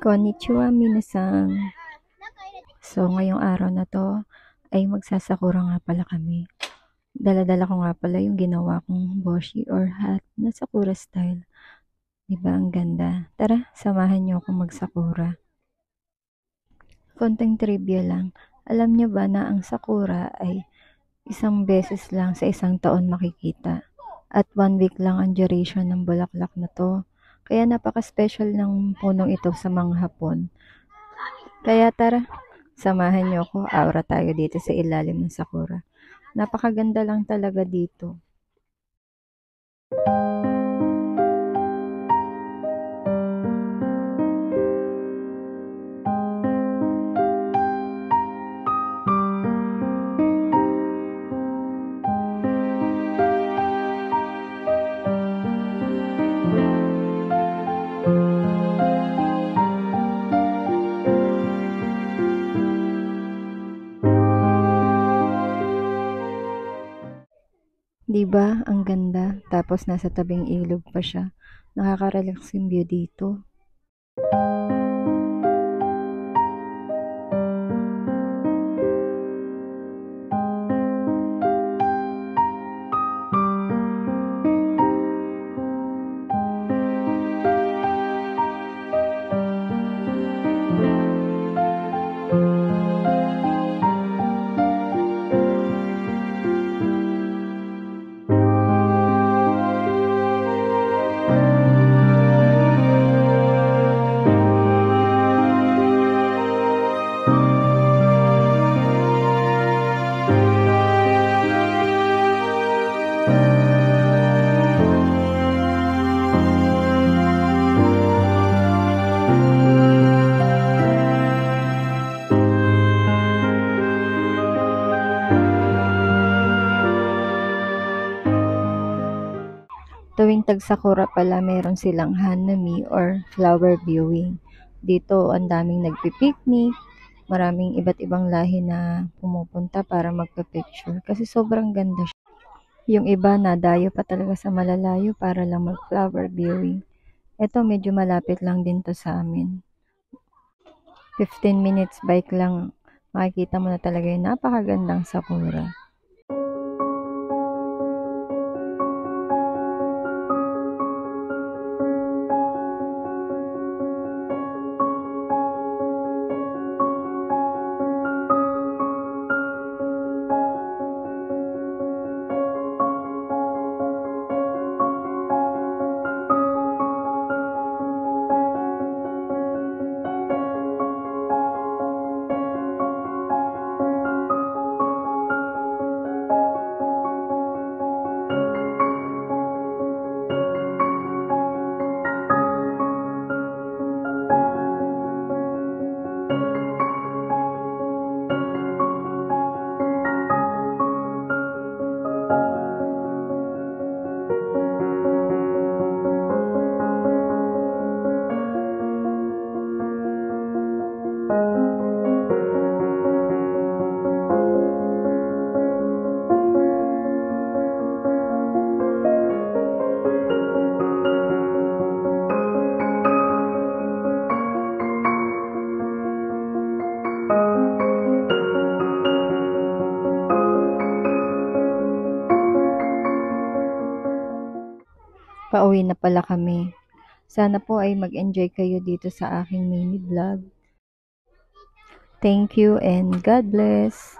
Konnichiwa minasan. So, ngayong araw na to ay magsasakura nga pala kami. Dala-dala ko nga pala yung ginawa kong boshi or hat na sakura style. Diba ang ganda? Tara, samahan niyo ako magsakura. Konting trivia lang. Alam niyo ba na ang sakura ay isang beses lang sa isang taon makikita? At 1 week lang ang duration ng bulaklak na to. Kaya napaka-special ng punong ito sa mga Hapon. Kaya tara, samahan niyo ako. Aura tayo dito sa ilalim ng sakura. Napakaganda lang talaga dito. Diba? Ang ganda. Tapos nasa tabing ilog pa siya. Nakaka-relax yung view dito. Tuwing tag-sakura pala, meron silang hanami or flower viewing. Dito, ang daming nagpipiknik. Maraming iba't ibang lahi na pumupunta para magpa-picture. Kasi sobrang ganda siya. Yung iba nadayo pa talaga sa malalayo para lang mag-flower viewing. Ito, medyo malapit lang din to sa amin. 15 minutes bike lang. Makikita mo na talaga yung napakagandang sakura. Pauwi na pala kami. Sana po ay mag-enjoy kayo dito sa aking mini vlog. Thank you and God bless.